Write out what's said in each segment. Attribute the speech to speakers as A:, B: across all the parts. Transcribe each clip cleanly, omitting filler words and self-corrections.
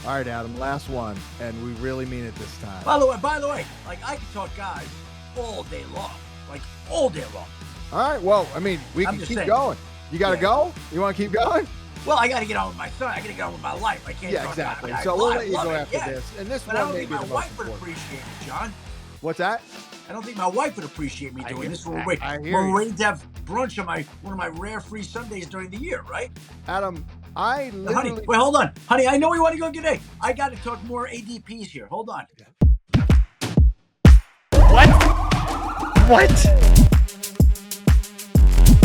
A: All right, Adam, last one, and we really mean it this time.
B: By the way, like I can talk guys all day long, all day long.
A: All right, well, I mean, we can keep going. You got to go? You want to keep going?
B: Well, I got to get on with my son. I got to get on with my life. I can't.
A: Yeah, exactly. So we'll let you go after this. And this
B: one, I don't think my wife would appreciate it, John.
A: What's that?
B: I don't think my wife would appreciate me doing this. We're waiting to have brunch on one of my rare free Sundays during the year, right?
A: Adam, I literally...
B: Honey, wait, hold on. Honey, I know we want to go today. I got to talk more ADPs here. Hold on.
C: What?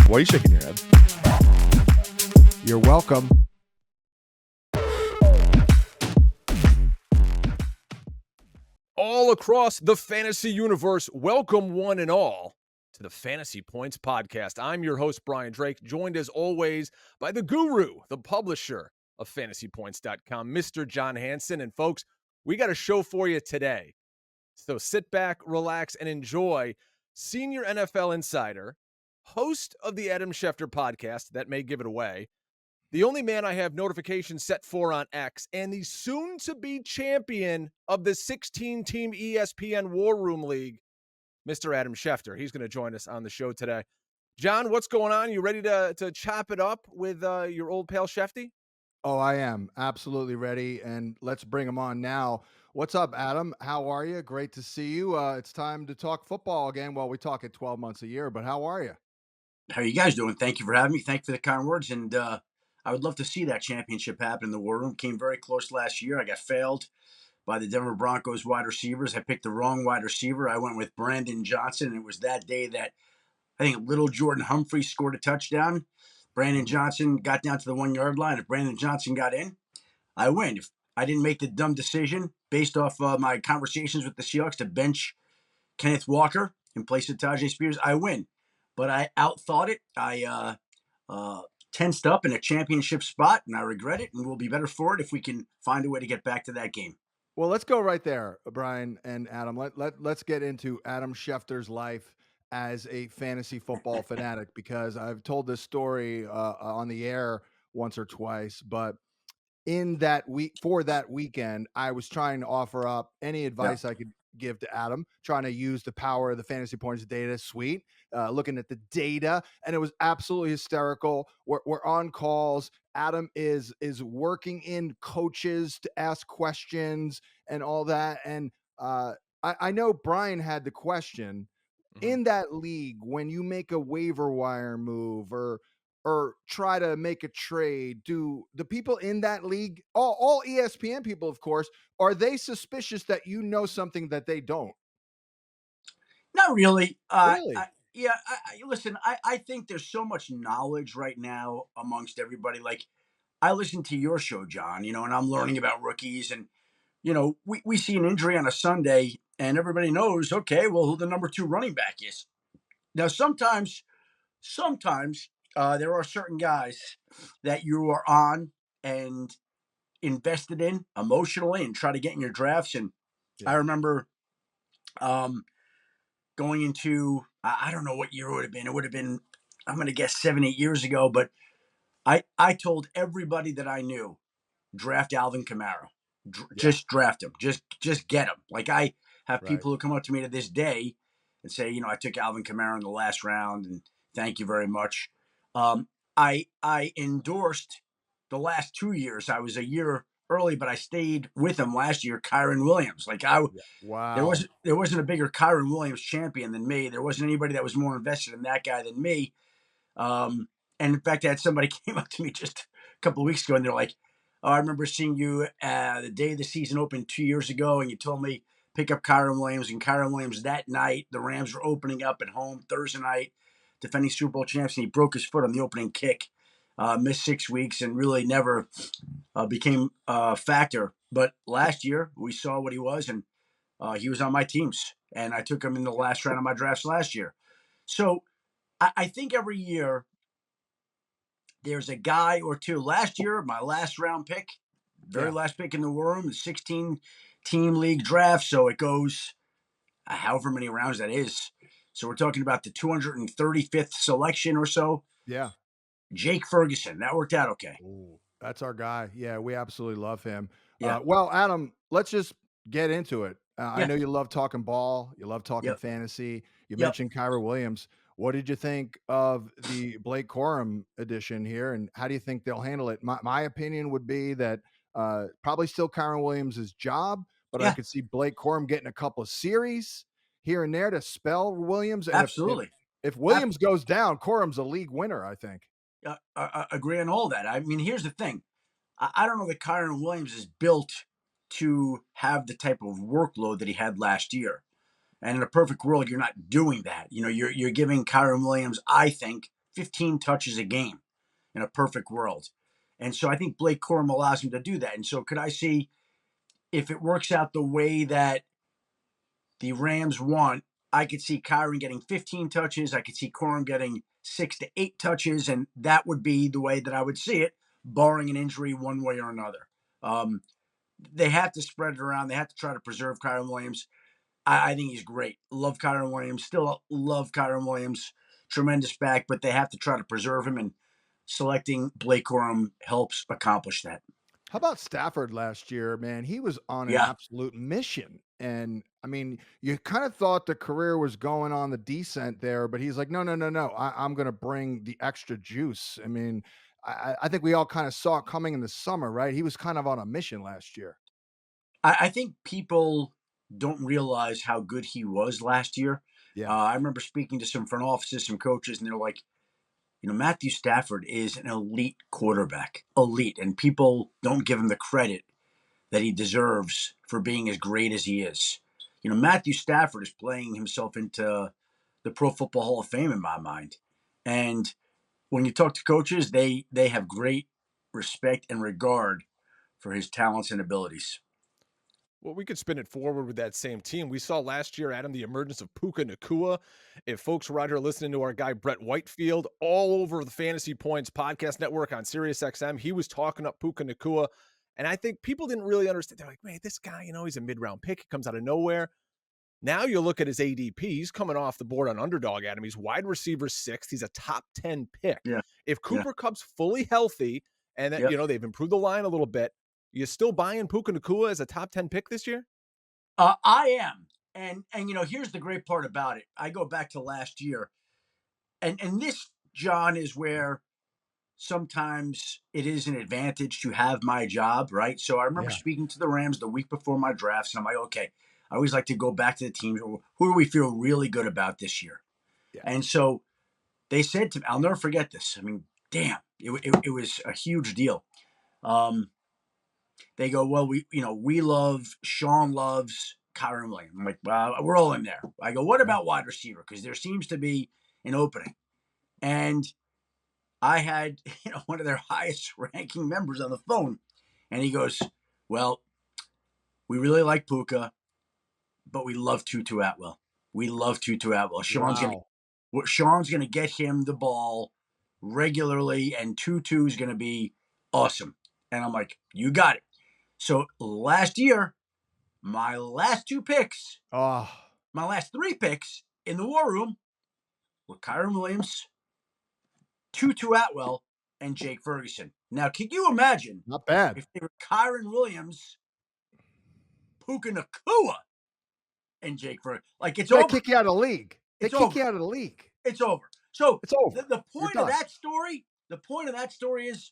C: Why are you shaking your head?
A: You're welcome.
C: All across the fantasy universe, welcome one and all to the Fantasy Points podcast. I'm your host, Brian Drake, joined as always by the guru, the publisher of FantasyPoints.com, Mr. John Hansen. And folks, we got a show for you today. So sit back, relax, and enjoy senior NFL insider, host of the Adam Schefter podcast, that may give it away, the only man I have notifications set for on X, and the soon-to-be champion of the 16-team ESPN War Room League, Mr. Adam Schefter. He's going to join us on the show today. John, what's going on? You ready to chop it up with your old pal Schefty?
A: Oh, I am. Absolutely ready, and let's bring him on now. What's up, Adam? How are you? Great to see you. It's time to talk football again. Well, we talk it 12 months a year, but how are you?
B: How are you guys doing? Thank you for having me. Thank you for the kind words, and I would love to see that championship happen in the War Room. Came very close last year. I got failed by the Denver Broncos wide receivers. I picked the wrong wide receiver. I went with Brandon Johnson, and it was that day that I think little Jordan Humphrey scored a touchdown. Brandon Johnson got down to the 1 yard line. If Brandon Johnson got in, I win. If I didn't make the dumb decision based off my conversations with the Seahawks to bench Kenneth Walker in place of Tajay Spears, I win. But I outthought it. I tensed up in a championship spot, and I regret it, and we'll be better for it if we can find a way to get back to that game.
A: Well, let's go right there, Brian and Adam. Let's get into Adam Schefter's life as a fantasy football fanatic, because I've told this story on the air once or twice, but in that week, for that weekend, I was trying to offer up any advice I could give to Adam, trying to use the power of the Fantasy Points data suite, looking at the data, and it was absolutely hysterical. We're on calls. Adam is working in coaches to ask questions and all that. And I know Brian had the question, in that league, when you make a waiver wire move or try to make a trade, do the people in that league, all ESPN people, of course, are they suspicious that you know something that they don't?
B: Not really.
A: Really?
B: Listen, I think there's so much knowledge right now amongst everybody. Like, I listen to your show, John, and I'm learning about rookies, and, we see an injury on a Sunday and everybody knows, okay, well, who the number 2 running back is. Now, sometimes there are certain guys that you are on and invested in emotionally and try to get in your drafts. And I remember going into, I don't know what year it would have been. It would have been, I'm going to guess 7-8 years ago. But I told everybody that I knew, draft Alvin Kamara. Just draft him. Just get him. Like, I have people who come up to me to this day and say, I took Alvin Kamara in the last round, and thank you very much. I endorsed the last 2 years. I was a year early, but I stayed with him last year, Kyren Williams. Like,
A: wow.
B: There wasn't a bigger Kyren Williams champion than me. There wasn't anybody that was more invested in that guy than me. And in fact, I had somebody came up to me just a couple of weeks ago, and they're like, "Oh, I remember seeing you the day the season opened 2 years ago, and you told me pick up Kyren Williams." And Kyren Williams, that night, the Rams were opening up at home Thursday night, defending Super Bowl champs, and he broke his foot on the opening kick, missed 6 weeks, and really never became a factor. But last year, we saw what he was, and he was on my teams, and I took him in the last round of my drafts last year. So I think every year there's a guy or two. Last year, my last round pick, last pick in the War Room, the 16-team league draft. So it goes however many rounds that is. So we're talking about the 235th selection or so.
A: Yeah.
B: Jake Ferguson. That worked out okay.
A: Ooh. That's our guy. Yeah, we absolutely love him.
B: Yeah.
A: Well, Adam, let's just get into it. I
B: Yeah.
A: know you love talking ball. You love talking
B: Yep.
A: fantasy. You
B: Yep.
A: mentioned Kyra Williams. What did you think of the Blake Corum edition here, and how do you think they'll handle it? My opinion would be that probably still Kyra Williams' job, but I
B: Yeah.
A: could see Blake Corum getting a couple of series here and there to spell Williams. And
B: Absolutely.
A: if Williams goes down, Corum's a league winner, I think.
B: Agree on all that. I mean, here's the thing. I don't know that Kyron Williams is built to have the type of workload that he had last year. And in a perfect world, you're not doing that. You're giving Kyron Williams, I think, 15 touches a game in a perfect world. And so I think Blake Corum allows him to do that. And so could I see if it works out the way that the Rams want, I could see Kyron getting 15 touches. I could see Corum getting 6 to 8 touches. And that would be the way that I would see it, barring an injury one way or another. They have to spread it around. They have to try to preserve Kyron Williams. I think he's great. Love Kyron Williams. Still love Kyron Williams. Tremendous back, but they have to try to preserve him, and selecting Blake Corum helps accomplish that.
A: How about Stafford last year, man? He was on an
B: Yeah.
A: absolute mission. And I mean, you kind of thought the career was going on the descent there, but he's like, no, no, no, no. I'm going to bring the extra juice. I mean, I think we all kind of saw it coming in the summer, right? He was kind of on a mission last year.
B: I think people don't realize how good he was last year.
A: Yeah.
B: I remember speaking to some front offices, some coaches, and they're like, Matthew Stafford is an elite quarterback, elite, and people don't give him the credit that he deserves for being as great as he is. Matthew Stafford is playing himself into the Pro Football Hall of Fame in my mind. And when you talk to coaches, they have great respect and regard for his talents and abilities.
C: Well, we could spin it forward with that same team. We saw last year, Adam, the emergence of Puka Nacua. If folks were out here listening to our guy Brett Whitefield all over the Fantasy Points podcast network on SiriusXM, he was talking up Puka Nacua. And I think people didn't really understand. They're like, man, this guy, he's a mid-round pick. He comes out of nowhere. Now you look at his ADP. He's coming off the board on Underdog, Adam. He's wide receiver 6th. He's a top 10 pick.
B: Yeah.
C: If Cooper Kupp's fully healthy and that, they've improved the line a little bit, you still buying Puka Nacua as a top 10 pick this year?
B: I am. And here's the great part about it. I go back to last year. And this, John, is where sometimes it is an advantage to have my job, right? So I remember speaking to the Rams the week before my drafts, and I'm like, okay, I always like to go back to the teams. Who do we feel really good about this year? Yeah. And so they said to me, I'll never forget this. I mean, damn, it was a huge deal. They go, well, Sean loves Kyron Williams. I'm like, well, we're all in there. I go, what about wide receiver? Because there seems to be an opening. And I had, one of their highest ranking members on the phone. And he goes, well, we really like Puka, but we love Tutu Atwell. We love Tutu Atwell. Sean's going to get him the ball regularly, and Tutu's going to be awesome. And I'm like, you got it. So last year, my last 2 picks, my last 3 picks in the war room were Kyron Williams, Tutu Atwell, and Jake Ferguson. Now, can you imagine?
A: Not bad.
B: If they were Kyron Williams, Puka Nacua, and Jake Ferguson. Like, it's over.
A: They kick you out of the league. They kick you out of the league.
B: It's over. So
A: it's over.
B: The point of that story is,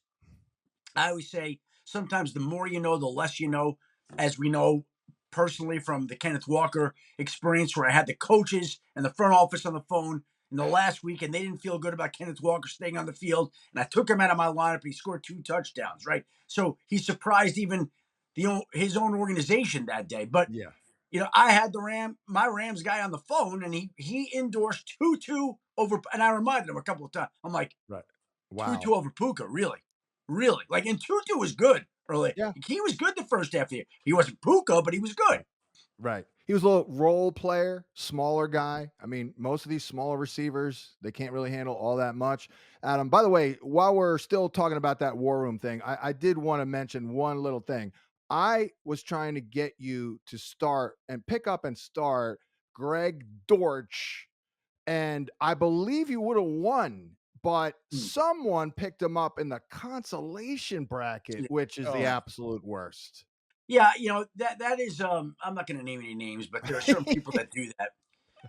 B: I always say, sometimes the more you know, the less you know. As we know personally from the Kenneth Walker experience, where I had the coaches and the front office on the phone in the last week, and they didn't feel good about Kenneth Walker staying on the field, and I took him out of my lineup, and he scored 2 touchdowns, right? So he surprised even his own organization that day. But I had my Rams guy on the phone, and he endorsed Tutu over, and I reminded him a couple of times. I'm like,
A: wow,
B: Tutu over Puka, really? Like, and Tutu was good early.
A: Yeah.
B: He was good the first half of the year. He wasn't Puka, but he was good.
A: Right. He was a little role player, smaller guy. I mean, most of these smaller receivers, they can't really handle all that much. Adam, by the way, while we're still talking about that war room thing, I did want to mention one little thing. I was trying to get you to start and pick up and start Greg Dortch, and I believe you would have won, but someone picked him up in the consolation bracket, which is the
B: Oh.
A: absolute worst.
B: Yeah, that is I'm not going to name any names, but there are certain people that do that,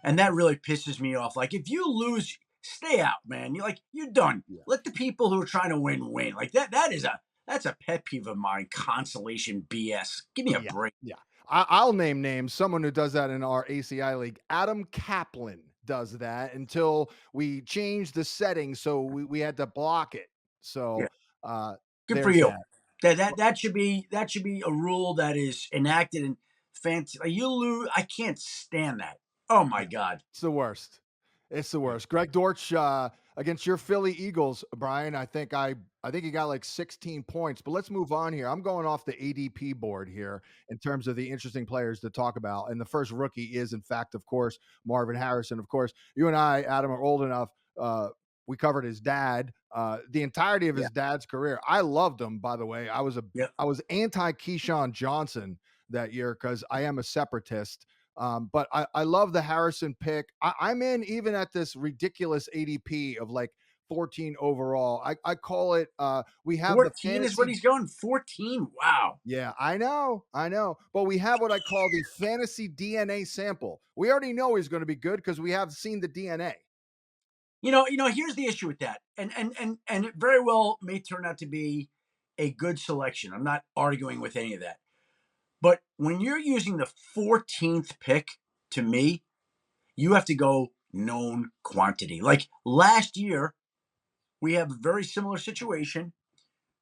B: and that really pisses me off. Like, if you lose, stay out, man. You're done.
A: Yeah.
B: Let the people who are trying to win. Like that's a pet peeve of mine. Consolation BS. Give me a break.
A: Yeah. I'll name names. Someone who does that in our ACI league, Adam Kaplan, does that until we changed the settings, so we had to block it. So
B: Good for
A: there's
B: you.
A: that.
B: That should be a rule that is enacted in fantasy. Like, you lose, I can't stand that. Oh my God.
A: It's the worst. It's the worst. Greg Dortch against your Philly Eagles, Brian. I think he got like 16 points. But let's move on here. I'm going off the ADP board here in terms of the interesting players to talk about. And the first rookie is, in fact, of course, Marvin Harrison. Of course, you and I, Adam, are old enough. We covered his dad, the entirety of his dad's career. I loved him, by the way. I was anti Keyshawn Johnson that year because I am a separatist. But I love the Harrison pick. I'm in even at this ridiculous ADP of like 14 overall. I call it, we have
B: 14 is what he's going. 14. Wow.
A: Yeah, I know. But we have what I call the fantasy DNA sample. We already know he's going to be good because we have seen the DNA.
B: Here's the issue with that. And it very well may turn out to be a good selection. I'm not arguing with any of that. But when you're using the 14th pick, to me, you have to go known quantity. Like last year, we have a very similar situation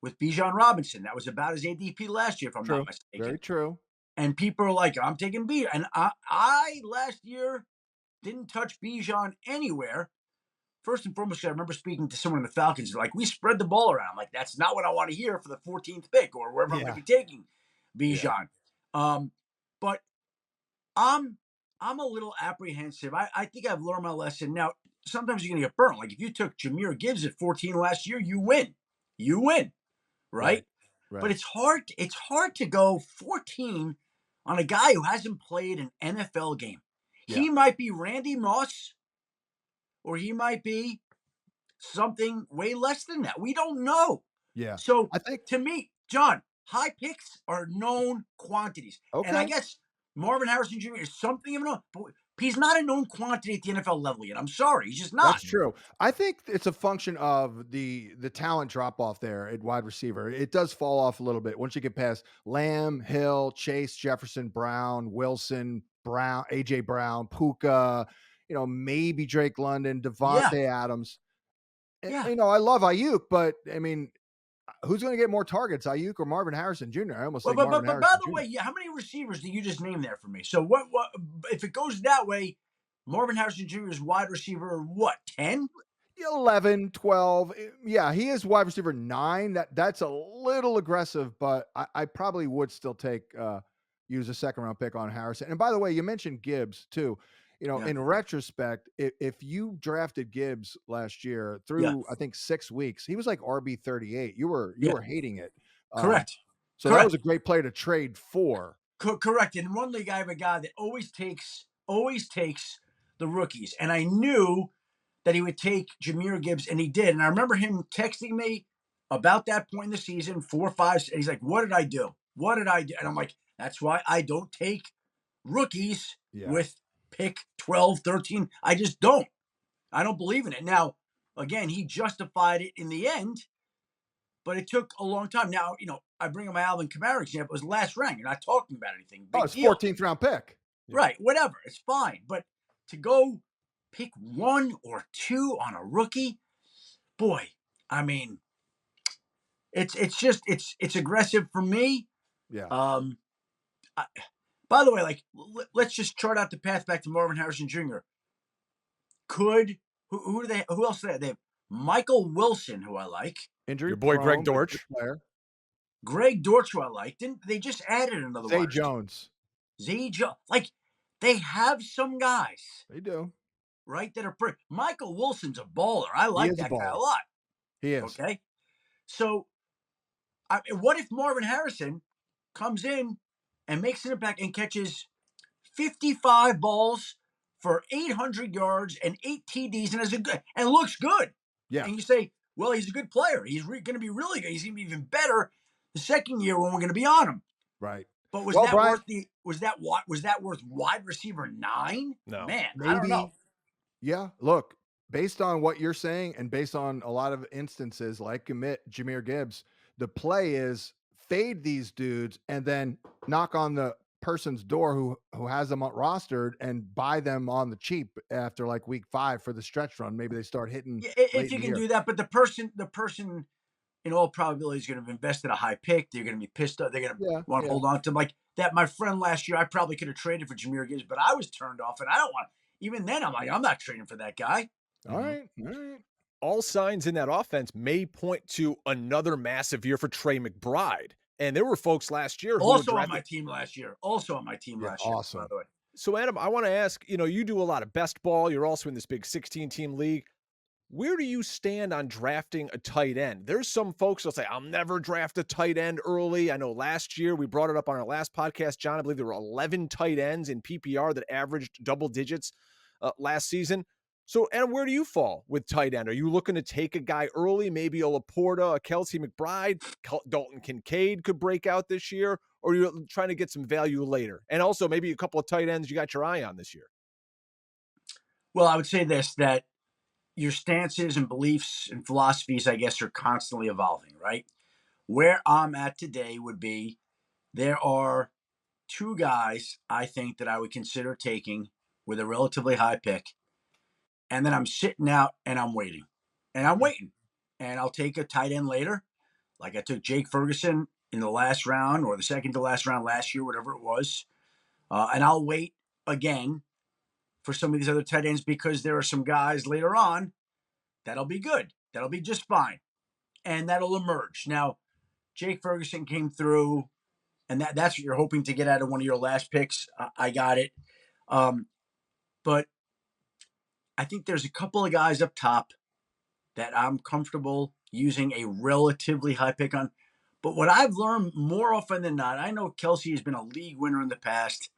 B: with Bijan Robinson. That was about his ADP last year, if I'm not mistaken.
A: Very true.
B: And people are like, I'm taking B. And I last year didn't touch Bijan anywhere. First and foremost, I remember speaking to someone in the Falcons. They're like, we spread the ball around. Like, that's not what I want to hear for the 14th pick or wherever I'm going to be taking Bijan. But I'm a little apprehensive. I think I've learned my lesson. Now, sometimes you're going to get burnt. Like, if you took Jahmyr Gibbs at 14 last year, you win. Right? But it's hard to go 14 on a guy who hasn't played an NFL game. He might be Randy Moss, or he might be something way less than that. We don't know.
A: Yeah.
B: So
A: I think,
B: to me, John, high picks are known quantities.
A: Okay.
B: And I guess Marvin Harrison Jr. is something of a known, but he's not a known quantity at the NFL level yet. I'm sorry. He's just not.
A: That's true. I think it's a function of the talent drop off there at wide receiver. It does fall off a little bit once you get past Lamb, Hill, Chase, Jefferson, Brown, Wilson, Brown, AJ Brown, Puka, maybe Drake London, Davonte Adams. And, I love Ayuk, but I mean, who's going to get more targets, Ayuk or Marvin Harrison Jr.? I almost think Marvin Harrison
B: by the
A: Jr.
B: way, how many receivers did you just name there for me? So what if it goes that way, Marvin Harrison Jr. is wide receiver, what, 10?
A: 11, 12. Yeah, he is wide receiver 9. That's a little aggressive, but I probably would still use a second round pick on Harrison. And by the way, you mentioned Gibbs too. In retrospect, if you drafted Gibbs last year through I think 6 weeks, he was like RB 38. You were hating it.
B: Correct.
A: So that was a great player to trade for.
B: Correct. In one league, I have a guy that always takes the rookies, and I knew that he would take Jahmyr Gibbs, and he did. And I remember him texting me about that point in the season, 4 or 5. And he's like, "What did I do? What did I do?" And I'm like, "That's why I don't take rookies with pick 12, 13. I just don't. I don't believe in it." Now, again, he justified it in the end, but it took a long time. Now, I bring up my Alvin Kamara example. It was last round. You're not talking about anything.
A: It's 14th round pick.
B: Right. Whatever. It's fine. But to go pick 1 or 2 on a rookie, boy, I mean, it's aggressive for me.
A: Yeah.
B: By the way, let's just chart out the path back to Marvin Harrison Jr. Who else do they have? They have Michael Wilson, who I like.
A: Injury.
C: Your boy Greg Dortch.
B: Greg Dortch, who I like. They just added another one. Zay Jones. Like, they have some guys.
A: They do.
B: Right? That are pretty. Michael Wilson's a baller. I like that guy a lot.
A: He is.
B: Okay. So, what if Marvin Harrison comes in and makes an impact and catches 55 balls for 800 yards and 8 TDs and looks good?
A: Yeah.
B: And you say, well, he's a good player. He's going to be really good. He's going to be even better the second year when we're going to be on him.
A: Right.
B: But was
A: Well,
B: that
A: Brian,
B: worth wide receiver 9?
C: No.
B: Man, I don't know.
A: maybe. Yeah. Look, based on what you're saying and based on a lot of instances like Jahmyr Gibbs, the play is fade these dudes and then knock on the person's door who has them rostered and buy them on the cheap after like week 5 for the stretch run. Maybe they start hitting
B: Yeah,
A: late
B: if
A: in
B: you
A: the
B: can
A: year.
B: do that, but the person in all probability is going to have invested a high pick. They're going to be pissed off. They're going to
A: Yeah.
B: want to
A: Yeah.
B: hold on to him. Like that, my friend last year, I probably could have traded for Jahmyr Gibbs, but I was turned off, and I don't want. Even then, I'm like, I'm not trading for that guy.
A: All right. All right.
C: All signs in that offense may point to another massive year for Trey McBride. And there were folks last year who
B: Also
C: were
B: on
C: drafted.
B: my team last year.
A: Yeah.
B: By
A: Awesome.
B: the way.
C: So, Adam, I want to ask, you do a lot of best ball. You're also in this big 16-team league. Where do you stand on drafting a tight end? There's some folks that'll say, I'll never draft a tight end early. I know last year we brought it up on our last podcast, John. I believe there were 11 tight ends in PPR that averaged double digits last season. So, Adam, where do you fall with tight end? Are you looking to take a guy early, maybe a Laporta, a Kelce McBride, Dalton Kincaid could break out this year, or you're trying to get some value later? And also maybe a couple of tight ends you got your eye on this year.
B: Well, I would say this, that your stances and beliefs and philosophies, I guess, are constantly evolving, right? Where I'm at today would be there are 2 guys I think that I would consider taking with a relatively high pick. And then I'm sitting out and I'm waiting. And I'm waiting. And I'll take a tight end later. Like I took Jake Ferguson in the last round or the second to last round last year, whatever it was. And I'll wait again for some of these other tight ends because there are some guys later on that'll be good. That'll be just fine. And that'll emerge. Now, Jake Ferguson came through, and that's what you're hoping to get out of one of your last picks. I got it. But I think there's a couple of guys up top that I'm comfortable using a relatively high pick on. But what I've learned more often than not, I know Kelce has been a league winner in the past,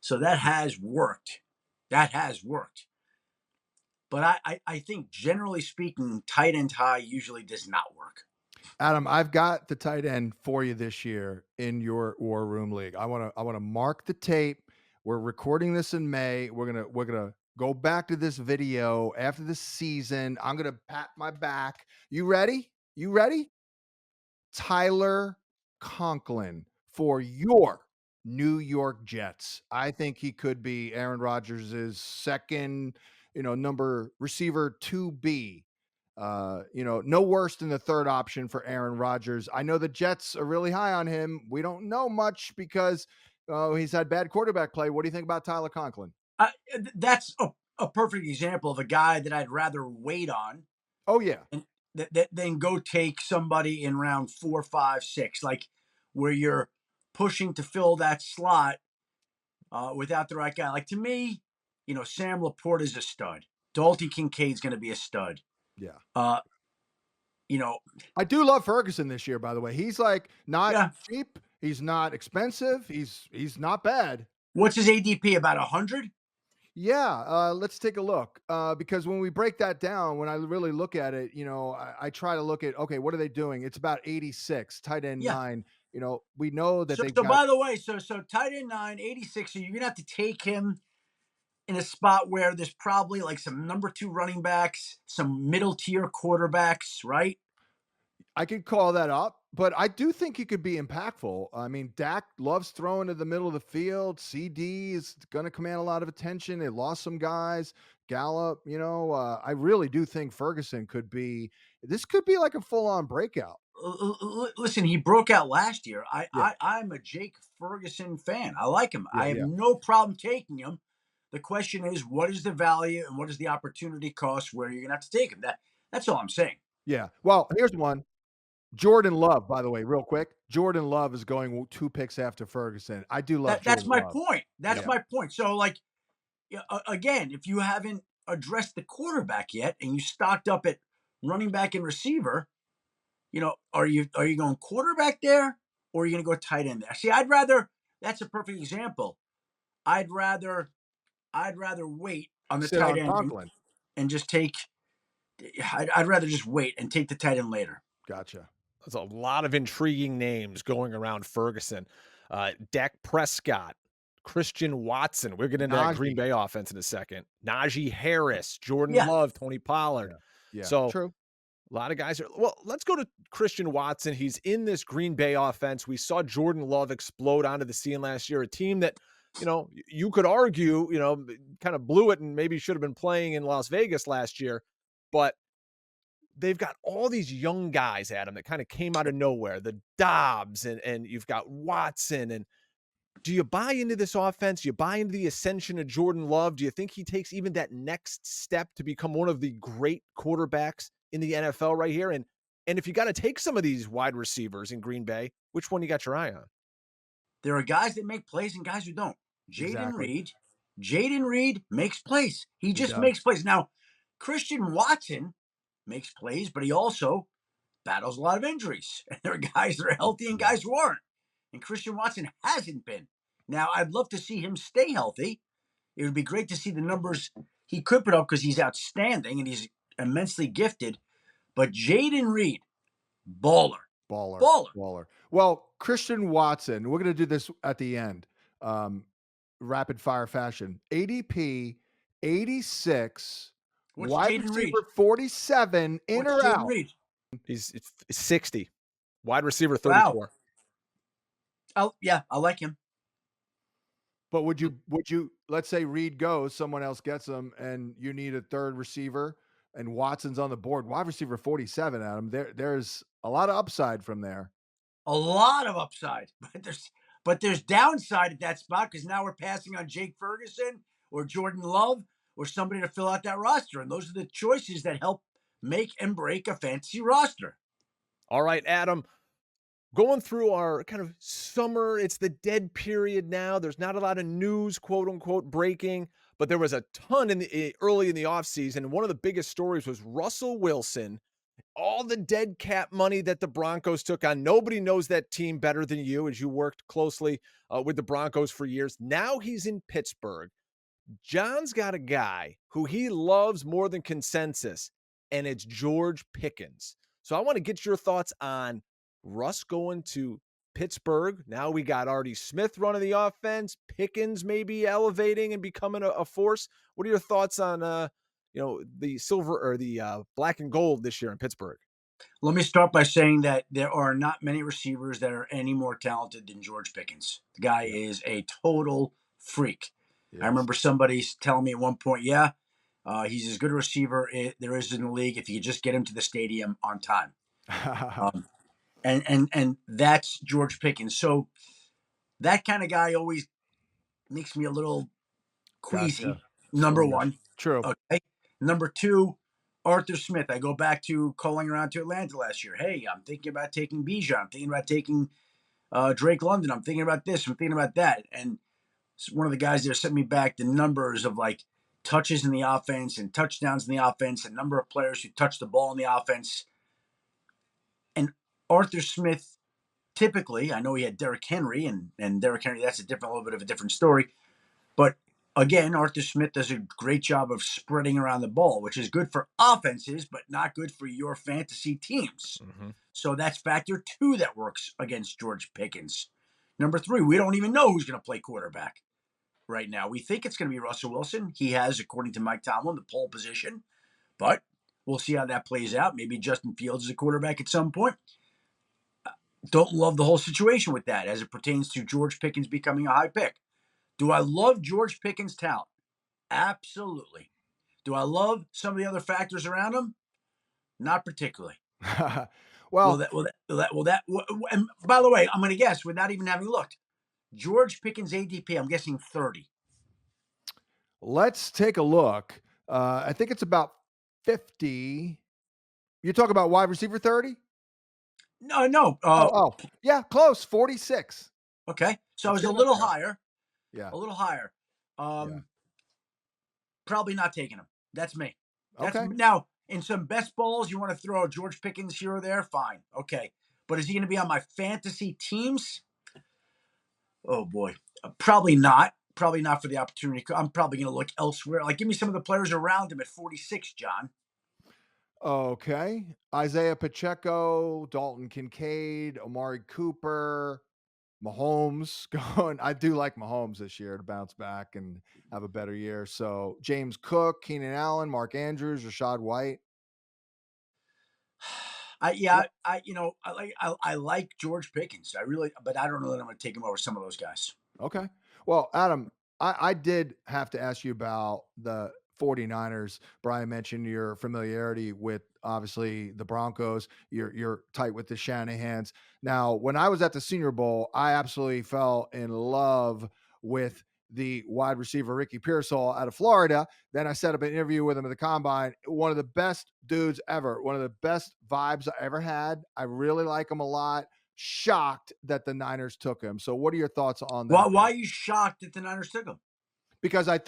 B: so that has worked. That has worked. But I think generally speaking, tight end high usually does not work.
A: Adam, I've got the tight end for you this year in your War Room League. I want to mark the tape. We're recording this in May. We're gonna go back to this video after the season. I'm gonna pat my back. You ready? You ready? Tyler Conklin for your New York Jets. I think he could be Aaron Rodgers' second, number receiver 2B. No worse than the third option for Aaron Rodgers. I know the Jets are really high on him. We don't know much because he's had bad quarterback play. What do you think about Tyler Conklin?
B: That's a perfect example of a guy that I'd rather wait on.
A: Oh, yeah.
B: And then go take somebody in round 4, 5, 6, like where you're pushing to fill that slot without the right guy. Like to me, Sam Laporte is a stud. Dalton Kincaid's going to be a stud.
A: Yeah.
B: I
A: do love Ferguson this year, by the way. He's like not cheap. He's not expensive. He's not bad.
B: What's his ADP? About 100?
A: Yeah, let's take a look. Because when we break that down, when I really look at it, I try to look at, okay, what are they doing? It's about 86, tight end 9. We know that
B: So by the way, so tight end 9, 86, so you're going to have to take him in a spot where there's probably like some number 2 running backs, some middle tier quarterbacks, right?
A: I could call that up, but I do think he could be impactful. I mean, Dak loves throwing to the middle of the field. CD is going to command a lot of attention. They lost some guys. Gallup, I really do think Ferguson could be like a full-on breakout.
B: Listen, he broke out last year. I'm a Jake Ferguson fan. I like him. I have no problem taking him. The question is, what is the value and what is the opportunity cost where you're going to have to take him? That's all I'm saying.
A: Yeah. Well, here's one. Jordan Love, by the way, real quick. Jordan Love is going 2 picks after Ferguson. I do love
B: That's my
A: Love.
B: point. That's my point. So, like, again, if you haven't addressed the quarterback yet and you stocked up at running back and receiver, are you going quarterback there or are you going to go tight end there? See, that's a perfect example. I'd rather wait on the tight end and just take I'd rather just wait and take the tight end later.
A: Gotcha.
C: There's a lot of intriguing names going around Ferguson. Dak Prescott, Christian Watson. We'll get into that Green Bay offense in a second. Najee Harris, Jordan Love, Tony Pollard.
A: Yeah.
C: So
A: True.
C: a lot of guys are. Well, let's go to Christian Watson. He's in this Green Bay offense. We saw Jordan Love explode onto the scene last year, a team that, you could argue, kind of blew it and maybe should have been playing in Las Vegas last year. But they've got all these young guys, Adam, that kind of came out of nowhere. The Dobbs and you've got Watson. And do you buy into this offense? Do you buy into the ascension of Jordan Love? Do you think he takes even that next step to become one of the great quarterbacks in the NFL right here? And if you got to take some of these wide receivers in Green Bay, which one you got your eye on?
B: There are guys that make plays and guys who don't. Jaden Reed makes plays. He just makes plays. Now, Christian Watson makes plays, but he also battles a lot of injuries. And there are guys that are healthy and guys who aren't. And Christian Watson hasn't been. Now, I'd love to see him stay healthy. It would be great to see the numbers he could put up because he's outstanding and he's immensely gifted. But Jaden Reed, baller.
A: Well, Christian Watson, we're going to do this at the end, rapid fire fashion. ADP 86, wide receiver 47, in or out?
C: He's 60, wide receiver 34.
B: Wow. I like him.
A: But would you let's say Reed goes, someone else gets him, and you need a third receiver, and Watson's on the board, wide receiver 47, Adam. There's a lot of upside from there.
B: A lot of upside, but there's downside at that spot because now we're passing on Jake Ferguson or Jordan Love or somebody to fill out that roster, and those are the choices that help make and break a fantasy roster.
C: All right, Adam. Going through our kind of summer, it's the dead period now. There's not a lot of news, quote unquote, breaking, but there was a ton early in the offseason. One of the biggest stories was Russell Wilson. All the dead cap money that the Broncos took on. Nobody knows that team better than you, as you worked closely with the Broncos for years. Now he's in Pittsburgh. John's got a guy who he loves more than consensus, and it's George Pickens. So I want to get your thoughts on Russ going to Pittsburgh. Now we got Artie Smith running the offense. Pickens maybe elevating and becoming a force. What are your thoughts on the silver or the black and gold this year in Pittsburgh?
B: Let me start by saying that there are not many receivers that are any more talented than George Pickens. The guy is a total freak. Yes. I remember somebody telling me at one point, he's as good a receiver there is in the league if you could just get him to the stadium on time. And that's George Pickens. So that kind of guy always makes me a little queasy. Gotcha. Number one.
A: True.
B: Okay. Number two, Arthur Smith. I go back to calling around to Atlanta last year. Hey, I'm thinking about taking Bijan. I'm thinking about taking Drake London. I'm thinking about this. I'm thinking about that. And one of the guys there sent me back the numbers of like touches in the offense and touchdowns in the offense and number of players who touch the ball in the offense. And Arthur Smith, typically, I know he had Derrick Henry, and Derrick Henry, that's a little bit of a different story. But again, Arthur Smith does a great job of spreading around the ball, which is good for offenses, but not good for your fantasy teams. Mm-hmm. So that's factor 2 that works against George Pickens. Number 3, we don't even know who's going to play quarterback right now. We think it's going to be Russell Wilson. He has, according to Mike Tomlin, the pole position, but we'll see how that plays out. Maybe Justin Fields is a quarterback at some point. Don't love the whole situation with that as it pertains to George Pickens becoming a high pick. Do I love George Pickens' talent? Absolutely. Do I love some of the other factors around him? Not particularly. And by the way, I'm going to guess without even having looked. George Pickens ADP, I'm guessing 30.
A: Let's take a look. I think it's about 50. You talk about wide receiver 30?
B: No.
A: Yeah, close. 46.
B: Okay. So I was a little higher.
A: Yeah.
B: A little higher. Probably not taking him. That's me. Okay. Now, in some best balls, you want to throw George Pickens here or there? Fine. Okay. But is he going to be on my fantasy teams? Oh, boy. Probably not. Probably not for the opportunity. I'm probably going to look elsewhere. Like, give me some of the players around him at 46, John.
A: Okay. Isaiah Pacheco, Dalton Kincaid, Amari Cooper, Mahomes going. I do like Mahomes this year to bounce back and have a better year. So James Cook, Keenan Allen, Mark Andrews, Rashad White.
B: I like George Pickens. But I don't know that I'm going to take him over some of those guys.
A: Okay. Well, Adam, I did have to ask you about the 49ers. Brian mentioned your familiarity with obviously the Broncos. You're tight with the Shanahans. Now, when I was at the Senior Bowl, I absolutely fell in love with the wide receiver Ricky Pearsall out of Florida. Then I set up an interview with him at the combine. One of the best dudes ever. One of the best vibes I ever had. I really like him a lot. Shocked that the Niners took him. So what are your thoughts on that?
B: Why are you shocked that the Niners took him?
A: Because I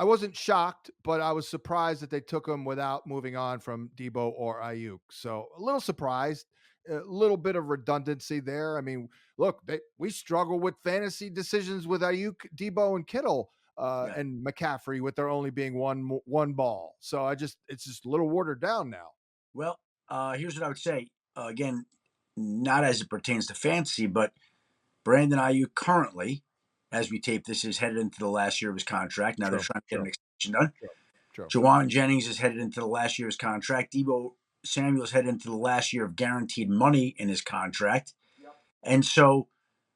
A: wasn't shocked, but I was surprised that they took him without moving on from Debo or Ayuk. So a little surprised, a little bit of redundancy there. I mean, look, we struggle with fantasy decisions with Ayuk, Debo, and Kittle and McCaffrey with there only being one ball. So it's just a little watered down now.
B: Well, here's what I would say. Again, not as it pertains to fantasy, but Brandon Ayuk currently, as we tape this, is headed into the last year of his contract. Now they're trying to get an extension done. Jawan Jennings is headed into the last year of his contract. Debo Samuel is headed into the last year of guaranteed money in his contract. Yep. And so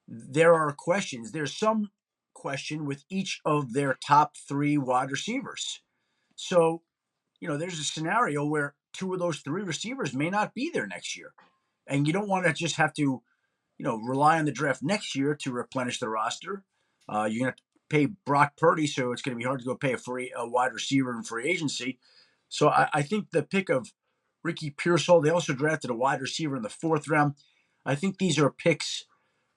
B: there are questions. There's some question with each of their top three wide receivers. So, there's a scenario where two of those three receivers may not be there next year. And you don't want to just have to rely on the draft next year to replenish the roster. You're going to have to pay Brock Purdy, so it's going to be hard to go pay a wide receiver in free agency. So I think the pick of Ricky Pearsall, they also drafted a wide receiver in the 4th round. I think these are picks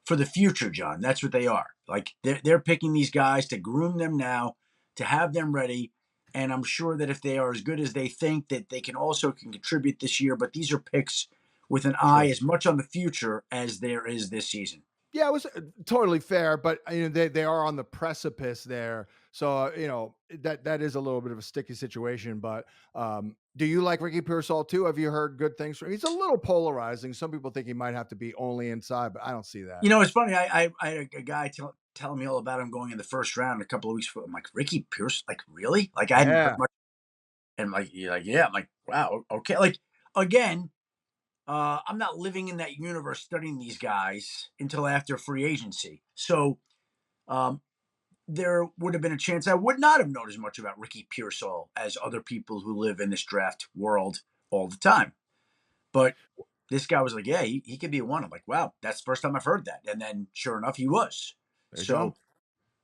B: for the future, John. That's what they are. Like they're picking these guys to groom them now, to have them ready. And I'm sure that if they are as good as they think, that they can contribute this year. But these are picks with an eye as much on the future as there is this season.
A: Yeah, it was totally fair, but they are on the precipice there, so that is a little bit of a sticky situation. But do you like Ricky Pearsall too? Have you heard good things from him? He's a little polarizing. Some people think he might have to be only inside, but I don't see that.
B: It's funny. I had a guy telling me all about him going in the 1st round a couple of weeks ago. I'm like, Ricky Pearsall? Like, really? Like, I hadn't heard much. And yeah. I'm like, wow, okay. Like, again. I'm not living in that universe studying these guys until after free agency. So there would have been a chance I would not have known as much about Ricky Pearsall as other people who live in this draft world all the time. But this guy was like, yeah, he could be one. I'm like, wow, that's the first time I've heard that. And then sure enough, he was. So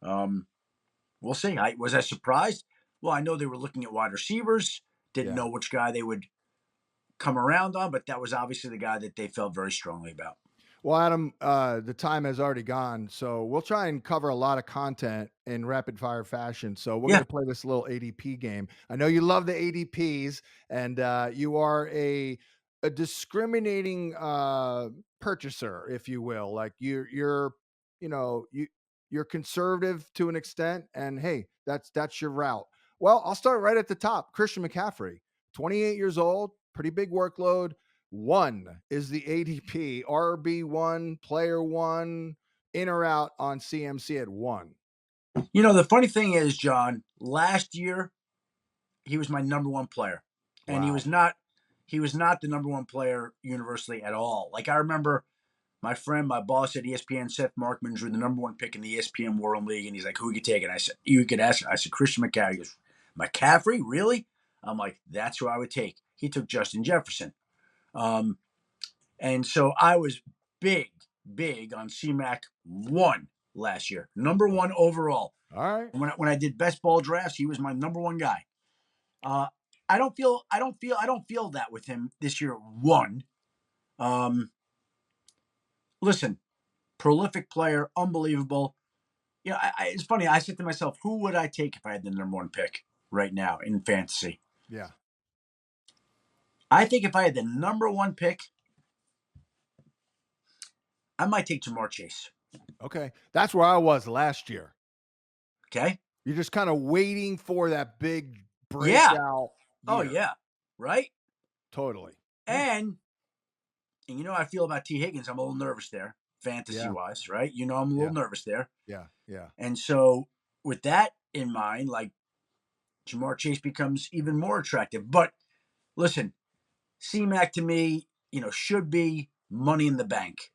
B: we'll see. Was I surprised? Well, I know they were looking at wide receivers. Didn't know which guy they would come around on, but that was obviously the guy that they felt very strongly about.
A: Well, Adam, the time has already gone, so we'll try and cover a lot of content in rapid fire fashion. So we're going to play this little ADP game. I know you love the ADPs, and you are a discriminating purchaser, if you will. Like you're conservative to an extent, and hey, that's your route. Well, I'll start right at the top. Christian McCaffrey, 28 years old, pretty big workload. 1 is the ADP, RB1, player 1, in or out on CMC at 1.
B: The funny thing is, John, last year he was my number 1 player. And wow. he was not the number 1 player universally at all. Like, I remember my friend, my boss at ESPN, Seth Markman, drew the number 1 pick in the ESPN World League, and he's like, who would you take? And I said, you could ask. I said, Christian McCaffrey. He goes, McCaffrey? Really? I'm like, that's who I would take. He took Justin Jefferson. And so I was big on CMAC 1 last year. Number 1 overall.
A: All right.
B: When I did best ball drafts, he was my number 1 guy. I don't feel that with him this year. 1. Listen, prolific player, unbelievable. It's funny. I said to myself, who would I take if I had the number 1 pick right now in fantasy?
A: Yeah.
B: I think if I had the number 1 pick, I might take Jamar Chase.
A: Okay. That's where I was last year.
B: Okay.
A: You're just kind of waiting for that big breakout.
B: Yeah. Oh, yeah. Right?
A: Totally.
B: And you know how I feel about T. Higgins. I'm a little nervous there, fantasy-wise, right? You know I'm a little nervous there.
A: Yeah. Yeah.
B: And so with that in mind, like, Jamar Chase becomes even more attractive. But listen, C-Mac to me, should be money in the bank.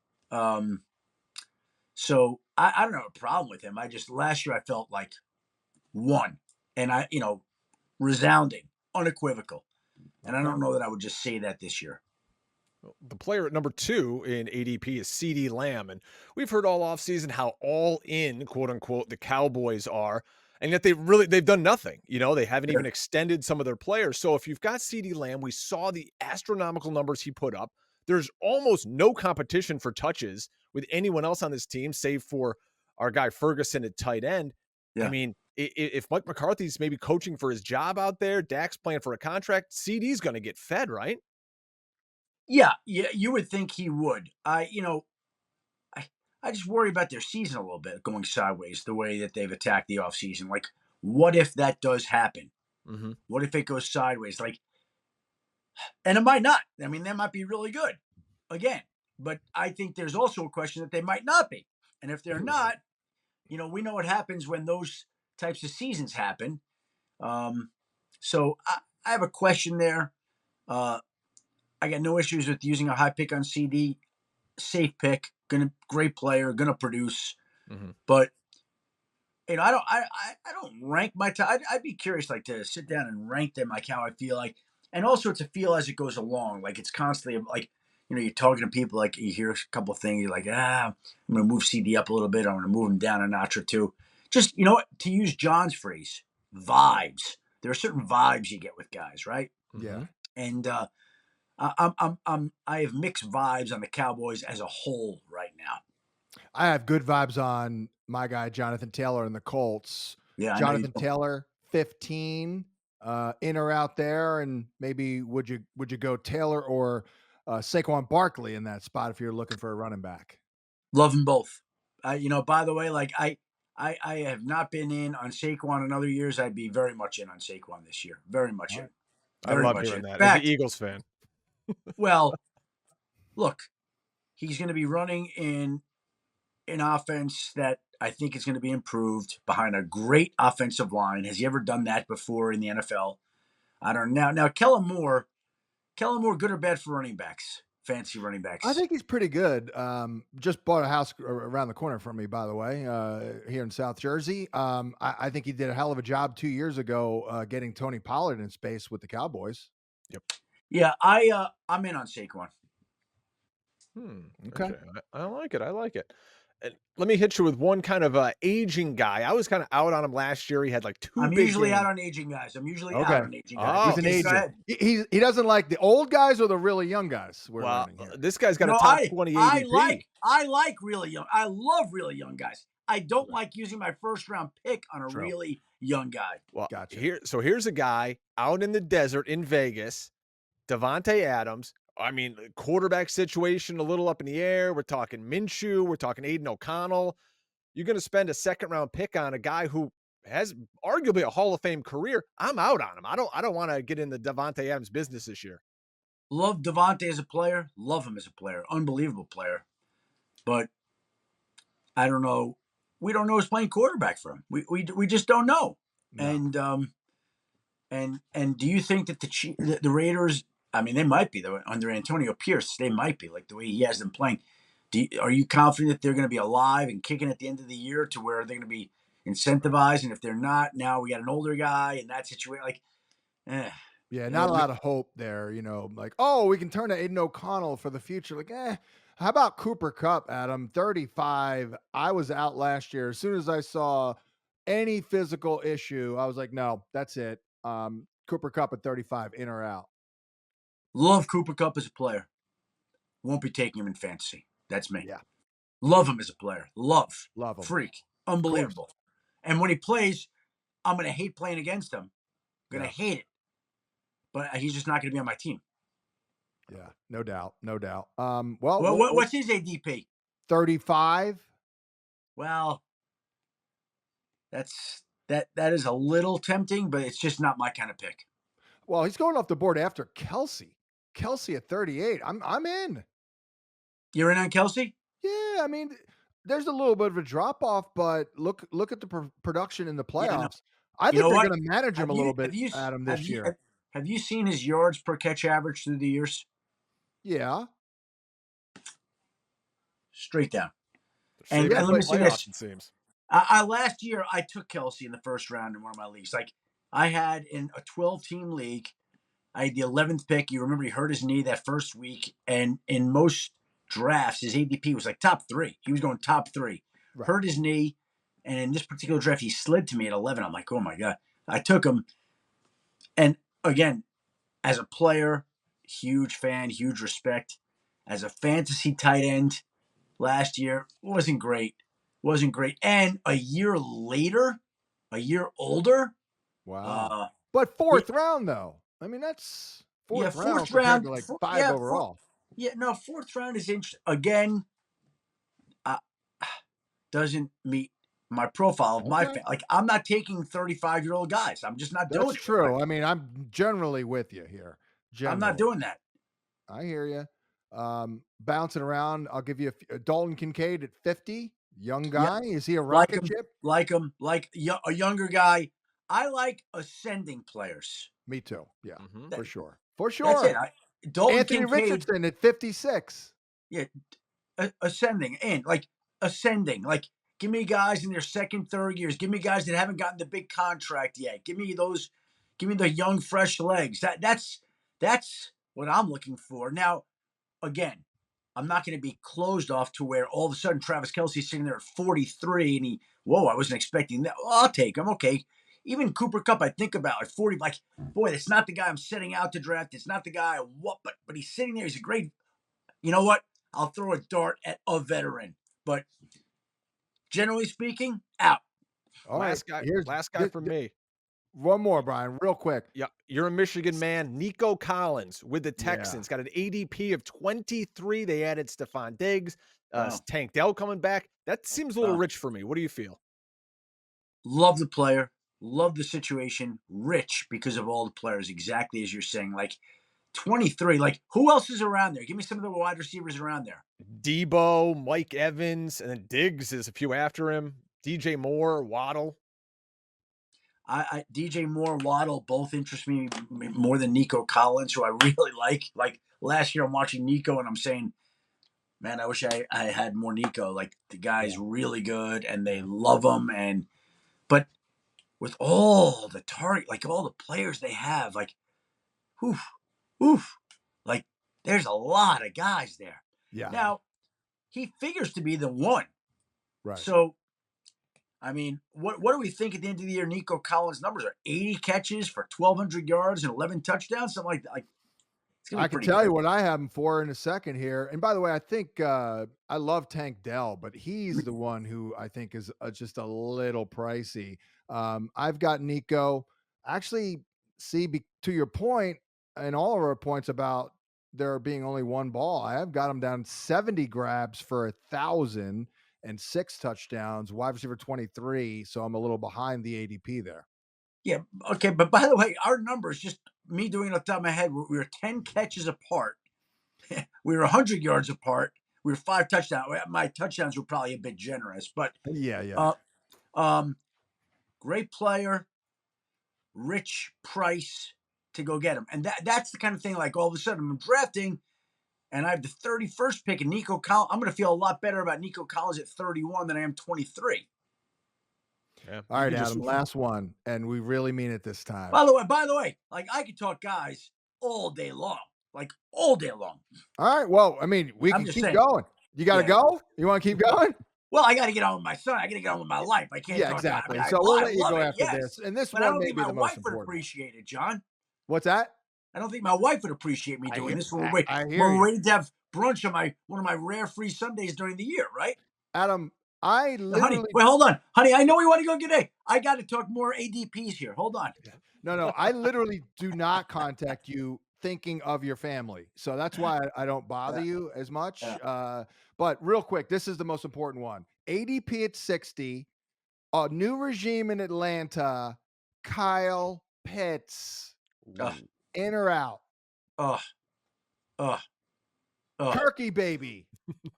B: So I don't have a problem with him. Last year I felt like one, and resounding, unequivocal. And I don't know that I would just say that this year.
C: The player at number 2 in ADP is CeeDee Lamb. And we've heard all offseason how all in, quote unquote, the Cowboys are. And yet they've done nothing. They haven't even extended some of their players. So if you've got CeeDee Lamb, we saw the astronomical numbers he put up. There's almost no competition for touches with anyone else on this team, save for our guy Ferguson at tight end. Yeah. I mean, if Mike McCarthy's maybe coaching for his job out there, Dak's playing for a contract, CeeDee's going to get fed, right?
B: Yeah, you would think he would. I just worry about their season a little bit going sideways, the way that they've attacked the offseason. Like, what if that does happen? Mm-hmm. What if it goes sideways? And it might not. I mean, that might be really good again. But I think there's also a question that they might not be. And if they're not, we know what happens when those types of seasons happen. So I have a question there. I got no issues with using a high pick on CD. Safe pick, great player, gonna produce. Mm-hmm. But I don't rank my top. I'd be curious, to sit down and rank them, like how I feel like, and also to feel as it goes along. Like, it's constantly like, you're talking to people, like, you hear a couple of things, you're like, I'm gonna move CD up a little bit, I'm gonna move him down a notch or two. Just, to use John's phrase, vibes. There are certain vibes you get with guys, right?
A: Yeah.
B: And I have mixed vibes on the Cowboys as a whole right now.
A: I have good vibes on my guy Jonathan Taylor and the Colts. Yeah, Jonathan Taylor, 15, in or out there, and maybe would you go Taylor or Saquon Barkley in that spot if you're looking for a running back?
B: Love them both. By the way, like I have not been in on Saquon in other years. I'd be very much in on Saquon this year. Very much in.
C: Very I love hearing that. As an Eagles fan.
B: Well, look, he's going to be running in an offense that I think is going to be improved behind a great offensive line. Has he ever done that before in the NFL? I don't know. Now, Kellen Moore, good or bad for running backs, fantasy running backs?
A: I think he's pretty good. Just bought a house around the corner from me, by the way, here in South Jersey. I think he did a hell of a job 2 years ago getting Tony Pollard in space with the Cowboys.
B: Yep. Yeah, I'm in on Saquon.
C: Okay. I like it. And let me hit you with one kind of aging guy. I was kind of out on him last year. He had like 2
B: I'm
C: big
B: usually
C: games.
B: out on aging guys. He's
A: an agent. He doesn't like the old guys or the really young guys.
C: This guy's got a top 20 ADP.
B: I like really young. I love really young guys. I don't like using my first round pick on a really young guy.
C: Well, gotcha. Here's a guy out in the desert in Vegas, Davonte Adams. I mean, quarterback situation a little up in the air. We're talking Minshew. We're talking Aiden O'Connell. You're going to spend a second-round pick on a guy who has arguably a Hall of Fame career. I'm out on him. I don't want to get in the Davonte Adams business this year.
B: Love Davonte as a player. Love him as a player. Unbelievable player. But I don't know. We don't know who's playing quarterback for him. We just don't know. No. And do you think that the Raiders? I mean, they might be though under Antonio Pierce. They might be, like the way he has them playing. Are you confident that they're going to be alive and kicking at the end of the year to where they're going to be incentivized? And if they're not, now we got an older guy in that situation.
A: Yeah, not a lot of hope there. Like, oh, we can turn to Aiden O'Connell for the future. Like, how about Cooper Kupp, Adam? 35. I was out last year. As soon as I saw any physical issue, I was like, no, that's it. Cooper Kupp at 35, in or out.
B: Love Cooper Kupp as a player. Won't be taking him in fantasy. That's me.
A: Yeah.
B: Love him as a player. Love him. Freak. Unbelievable. And when he plays, I'm going to hate playing against him. I'm going to hate it. But he's just not going to be on my team.
A: Yeah, no doubt.
B: What's his ADP?
A: 35.
B: Well, that is a little tempting, but it's just not my kind of pick.
A: Well, he's going off the board after Kelce. Kelce at 38. I'm in.
B: You're in on Kelce?
A: Yeah, I mean, there's a little bit of a drop off, but look at the production in the
B: Yeah, no.
A: playoffs. I
B: You
A: think
B: know
A: they're
B: what?
A: going to manage him
B: Have
A: a little
B: you
A: bit,
B: have you
A: Adam,
B: have
A: this
B: you
A: year.
B: have you seen his yards per catch average through the years?
A: Yeah.
B: Straight down.
C: They're
B: And,
C: saving
B: and
C: for
B: let
C: the
B: me say
C: playoffs,
B: this:
C: it seems.
B: I last year I took Kelce in the first round in one of my leagues. Like I had in a 12-team league, I had the 11th pick. You remember he hurt his knee that first week, and in most drafts, his ADP was like top 3. He was going top 3.
A: Right.
B: Hurt his knee, and in this particular draft, he slid to me at 11. I'm like, oh my god! I took him, and again, as a player, huge fan, huge respect. As a fantasy tight end, last year wasn't great. And a year later, a year older,
A: Wow. But fourth round, though. I mean, that's fourth round
B: fourth
A: compared
B: round,
A: to like 5 overall.
B: fourth round is interesting. Again, doesn't meet my profile of my fan. Like I'm not taking 35-year-old guys. I'm just not doing
A: That's
B: it.
A: true.
B: Like,
A: I mean, I'm generally with you here.
B: I'm not doing that.
A: I hear you. Bouncing around, I'll give you Dalton Kincaid at 50. Young guy. Is he a rocket ship?
B: Like him, like a younger guy. I like ascending players.
A: Me too. Yeah, for sure.
B: That's it. Dalton
A: Anthony
B: Kincaid,
A: Richardson at 56.
B: Yeah, ascending. Like, give me guys in their second, third years. Give me guys that haven't gotten the big contract yet. Give me those. Give me the young, fresh legs. That's what I'm looking for. Now, again, I'm not going to be closed off to where all of a sudden Travis Kelce's sitting there at 43 and I wasn't expecting that. Well, I'll take him. Okay. Even Cooper Kupp, I think about at 40, like, boy, that's not the guy I'm setting out to draft. It's not the guy but he's sitting there. He's a great, you know what? I'll throw a dart at a veteran. But generally speaking, out.
C: Last guy for me.
A: One more, Brian, real quick.
C: Yeah, you're a Michigan man. Nico Collins with the Texans got an ADP of 23. They added Stephon Diggs, Tank Dell coming back. That seems a little rich for me. What do you feel?
B: Love the player, love the situation. Rich because of all the players, exactly as you're saying. Like 23. Like who else is around there? Give me some of the wide receivers around there.
C: Debo, Mike Evans, and then Diggs is a few after him. DJ Moore, Waddle.
B: DJ Moore, Waddle both interest me more than Nico Collins, who I really like. Like last year, I'm watching Nico and I'm saying, man, I wish I had more Nico. Like the guy's really good and they love him. But with all the target, like all the players they have, like, like there's a lot of guys there.
A: Yeah.
B: Now he figures to be the one.
A: Right.
B: So, I mean, what do we think at the end of the year? Nico Collins' numbers are 80 catches for 1,200 yards and 11 touchdowns, something like that. Like,
A: I can tell you what I have him for in a second here. And by the way, I think I love Tank Dell, but he's the one who I think is just a little pricey. I've got Nico. Actually, to your point, and all of our points about there being only one ball, I have got him down 70 grabs for 1,000 and 6 touchdowns, wide receiver 23. So I'm a little behind the ADP there.
B: Yeah. Okay. But by the way, our numbers, just me doing it off the top of my head, we were 10 catches apart. We were 100 yards apart. We were 5 touchdowns. My touchdowns were probably a bit generous, but
A: yeah.
B: Great player, rich price to go get him. And that's the kind of thing, like all of a sudden I'm drafting and I have the 31st pick and Nico Collins. I'm going to feel a lot better about Nico Collins at 31 than I am 23.
C: Yeah.
A: All right, Adam, last one. And we really mean it this time.
B: By the way, like I could talk guys all day long. Like all day long.
A: All right. Well, I mean, we can keep going. You got to go? You want to keep going?
B: Well, I got to get on with my son. I got to get on with my life. I can't.
A: Yeah, exactly. So we'll let you go after this. And this
B: one
A: may be the most important.
B: I don't think my wife would appreciate it, John.
A: What's that?
B: I don't think my wife would appreciate me doing this. We're waiting to have brunch on one of my rare free Sundays during the year, right?
A: Adam, I literally.
B: Honey, wait, hold on, honey. I know we want to go today. I got to talk more ADPs here. Hold on.
A: No. I literally do not contact you thinking of your family, so that's why I don't bother you as much. But real quick, this is the most important one. ADP at 60, a new regime in Atlanta, Kyle Pitts. In or out?
B: Ugh. Ugh.
A: Turkey baby.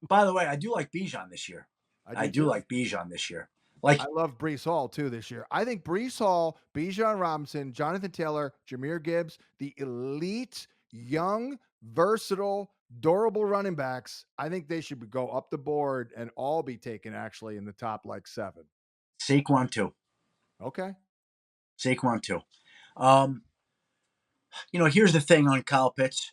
B: By the way, I do like Bijan this year. I do
A: too.
B: like Bijan this year. Like,
A: I love Brees Hall too this year. I think Brees Hall, Bijan Robinson, Jonathan Taylor, Jahmyr Gibbs, the elite, young, versatile, durable running backs. I think they should go up the board and all be taken actually in the top like 7.
B: Saquon too.
A: Okay.
B: Saquon too. Here's the thing on Kyle Pitts.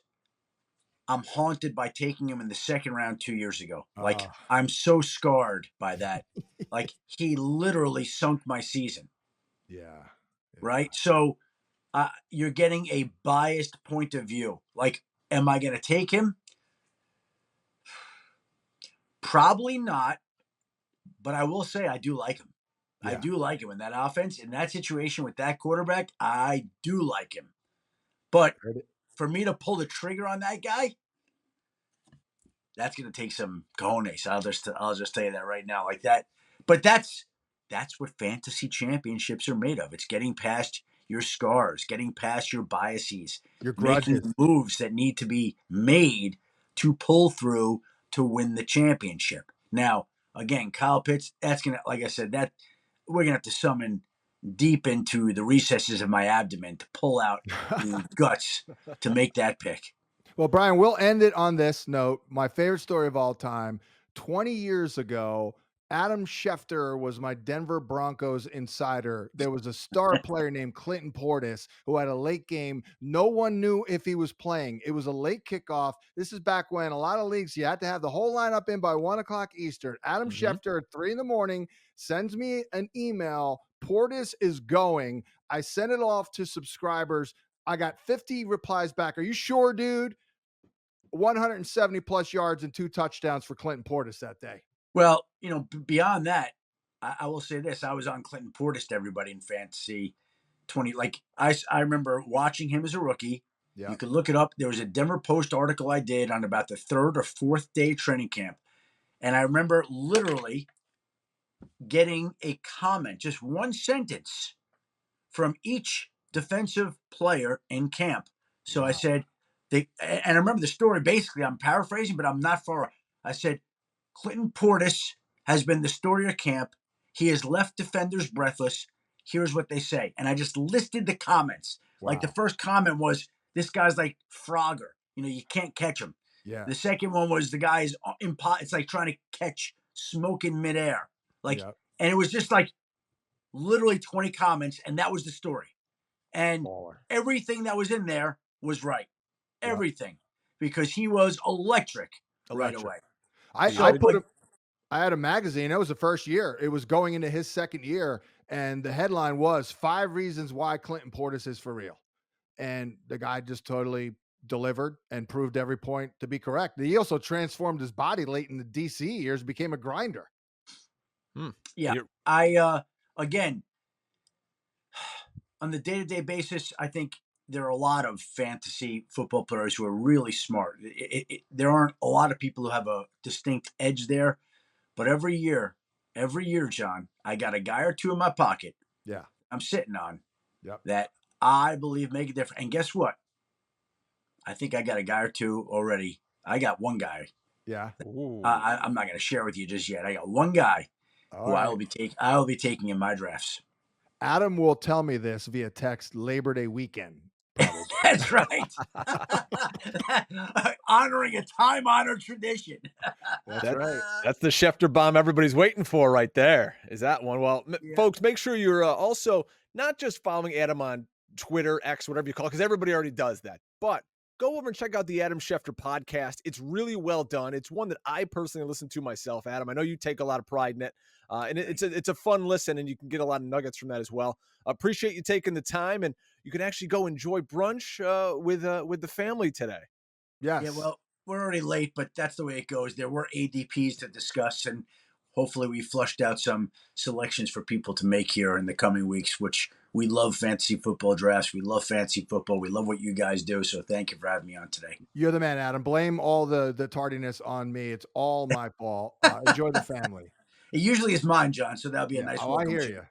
B: I'm haunted by taking him in the second round 2 years ago. Like, I'm so scarred by that. Like, he literally sunk my season.
A: Yeah.
B: Right? So you're getting a biased point of view. Like, am I going to take him? Probably not. But I will say I do like him.
A: Yeah.
B: I do like him in that offense. In that situation with that quarterback, I do like him. But for me to pull the trigger on that guy, that's going to take some cojones. I'll just tell you that right now, like that. But that's what fantasy championships are made of. It's getting past your scars, getting past your biases,
A: your grudges,
B: making moves that need to be made to pull through to win the championship. Now, again, Kyle Pitts, that's going to, like I said, that we're going to have to summon deep into the recesses of my abdomen to pull out the guts to make that pick.
A: Well, Brian, we'll end it on this note. My favorite story of all time. 20 years ago, Adam Schefter was my Denver Broncos insider. There was a star player named Clinton Portis who had a late game. No one knew if he was playing. It was a late kickoff. This is back when a lot of leagues, you had to have the whole lineup in by 1 o'clock Eastern. Adam Schefter at 3 a.m. sends me an email. Portis is going. I sent it off to subscribers. I got 50 replies back. Are you sure, dude? 170 plus yards and 2 touchdowns for Clinton Portis that day.
B: Well, beyond that, I will say this. I was on Clinton Portis to everybody in fantasy 20. Like, I remember watching him as a rookie. Yeah. You could look it up. There was a Denver Post article I did on about the 3rd or 4th day training camp. And I remember literally getting a comment, just one sentence from each defensive player in camp. So wow. I said, and I remember the story, basically, I'm paraphrasing, but I'm not far. I said, Clinton Portis has been the story of camp. He has left defenders breathless. Here's what they say. And I just listed the comments. Wow. Like the first comment was, this guy's like Frogger. You can't catch him. Yeah. The second one was the guy's it's like trying to catch smoke in midair. Like, yeah. And it was just like literally 20 comments, and that was the story. And everything that was in there was right. Everything. Because he was electric right away.
A: I had a magazine. It was the first year. It was going into his second year. And the headline was 5 reasons why Clinton Portis is for real. And the guy just totally delivered and proved every point to be correct. He also transformed his body late in the DC years, became a grinder.
B: Yeah. Again, on the day-to-day basis, I think there are a lot of fantasy football players who are really smart. There aren't a lot of people who have a distinct edge there. But every year, John, I got a guy or two in my pocket. Yeah, I'm sitting on that I believe make a difference. And guess what? I think I got a guy or two already. I got one guy. Yeah. I'm not going to share with you just yet. I got one guy who I will be taking in my drafts.
A: Adam will tell me this via text Labor Day weekend.
B: That's right. Honoring a time-honored tradition.
A: That's right.
C: That's the Schefter bomb everybody's waiting for right there, is that one. Well, folks, make sure you're also not just following Adam on Twitter, X, whatever you call it, because everybody already does that. But go over and check out the Adam Schefter podcast. It's really well done. It's one that I personally listen to myself, Adam. I know you take a lot of pride in it. And it's a fun listen, and you can get a lot of nuggets from that as well. Appreciate you taking the time, and you can actually go enjoy brunch with the family today.
A: Yes.
B: Yeah, well, we're already late, but that's the way it goes. There were ADPs to discuss, and hopefully we flushed out some selections for people to make here in the coming weeks, which we love fantasy football drafts. We love fantasy football. We love what you guys do, so thank you for having me on today.
A: You're the man, Adam. Blame all the tardiness on me. It's all my fault. Enjoy the family.
B: It usually is mine, John, so that'll be a nice
A: welcome. I hear you.